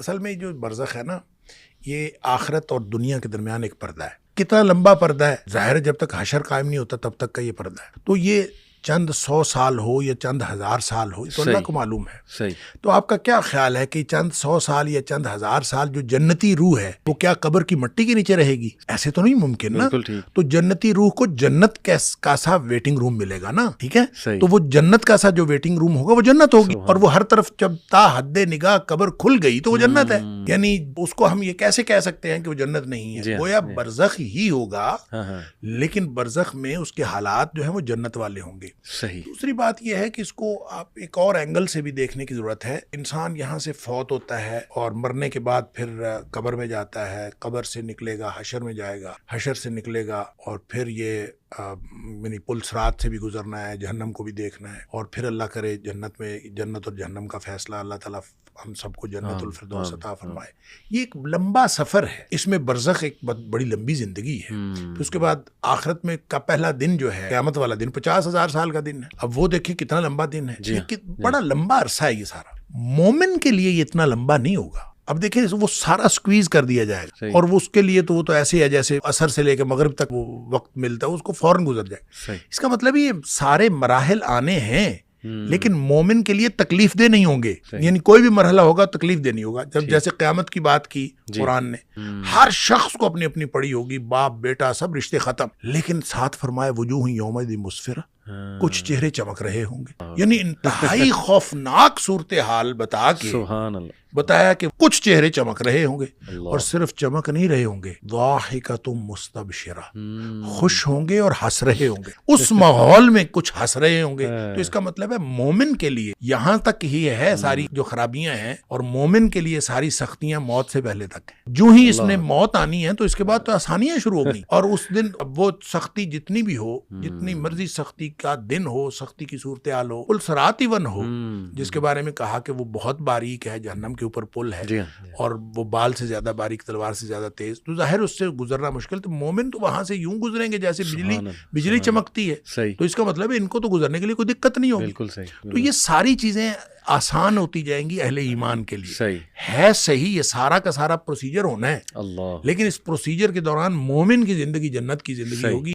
असल में जो बरज़ख है ना, ये आखिरत और दुनिया के दरमियान एक पर्दा है। कितना लंबा पर्दा है, जाहिर है जब तक हशर कायम नहीं होता तब तक का ये पर्दा है। तो ये चंद 100 साल हो या चंद 1000 साल हो, तो अल्लाह को मालूम है। सही। तो आपका क्या ख्याल है कि चंद 100 साल या चंद 1000 साल जो जन्नती रूह है वो क्या कब्र की मिट्टी के नीचे रहेगी? ऐसे तो नहीं मुमकिन ना। तो जन्नती रूह को जन्नत का सा वेटिंग रूम मिलेगा ना, ठीक है। तो वो जन्नत का सा जो वेटिंग रूम होगा वो जन्नत होगी, और वो हर तरफ जब ता हद्दे निगाह कब्र खुल गई तो वो जन्नत है। यानी उसको हम ये कैसे कह सकते हैं कि वो जन्नत नहीं है? वो या बरज़ख ही होगा, लेकिन बरज़ख में उसके हालात जो है वो जन्नत वाले होंगे। सही। दूसरी बात यह है कि इसको आप एक और एंगल से भी देखने की जरूरत है। इंसान यहाँ से फौत होता है और मरने के बाद फिर कब्र में जाता है, कब्र से निकलेगा, हशर में जाएगा, हशर से निकलेगा और फिर ये यानी पुल सिरात से भी गुजरना है, जहन्नम को भी देखना है, और फिर अल्लाह करे जन्नत और जहन्नम का फैसला, अल्लाह ताला हम सबको जन्नतुल फिरदौस अता फरमाए। ये एक लंबा सफर है, इसमें बरज़ख एक बड़ी लंबी जिंदगी है। फिर उसके बाद आखिरत में का पहला दिन जो है, क़यामत वाला दिन, 50,000 साल का दिन है। अब वो देखिए कितना लंबा दिन है, बड़ा लंबा अरसा है ये सारा। मोमिन के लिए ये इतना लंबा नहीं होगा। अब देखिए वो सारा स्क्वीज कर दिया जाएगा, और वो उसके लिए तो वो तो ऐसे है जैसे असर से लेकर मगरिब तक वो वक्त मिलता है, उसको फौरन गुजर जाए। इसका मतलब ये सारे मराहिल आने हैं, लेकिन मोमिन के लिए तकलीफ दे नहीं होंगे। यानी कोई भी मरहला होगा तकलीफ दे नहीं होगा। जब जैसे क़यामत की बात की कुरान ने, हर शख्स को अपनी अपनी पड़ी होगी, बाप बेटा सब रिश्ते खत्म, लेकिन साथ फरमाए वजूह यौमइज़ मुस्फिरा, कुछ चेहरे चमक रहे होंगे। यानी इंतहाई खौफनाक सूरत हाल बताया कि कुछ चेहरे चमक रहे होंगे, और सिर्फ चमक नहीं रहे होंगे, दाहिकतुम मुस्तबशिरा, खुश होंगे और हंस रहे होंगे। उस माहौल में कुछ हंस रहे होंगे। तो इसका मतलब है मोमिन के लिए यहाँ तक ही है सारी जो खराबियां हैं, और मोमिन के लिए सारी सख्तियां मौत से पहले तक है। जो ही इसने मौत आनी है तो इसके बाद तो आसानियां शुरू होगी, और उस दिन वो सख्ती जितनी भी हो, जितनी मर्जी सख्ती का दिन हो, सख्ती की सूरत हाल हो, पुल सिरात इवन हो, जिसके बारे में कहा कि वो बहुत बारीक है, जहन्नम के ऊपर पुल है, और वो बाल से ज्यादा बारीक, तलवार से ज्यादा तेज, तो जाहिर उससे गुजरना मुश्किल। तो मोमिन तो वहां से यूं गुजरेंगे जैसे बिजली चमकती है। तो इसका मतलब है इनको तो गुजरने के लिए कोई दिक्कत नहीं होगी। तो ये सारी चीजें आसान होती जाएंगी अहले ईमान के लिए। है सही, ये सारा का सारा प्रोसीजर होना है, लेकिन इस प्रोसीजर के दौरान मोमिन की जिंदगी जन्नत की जिंदगी होगी।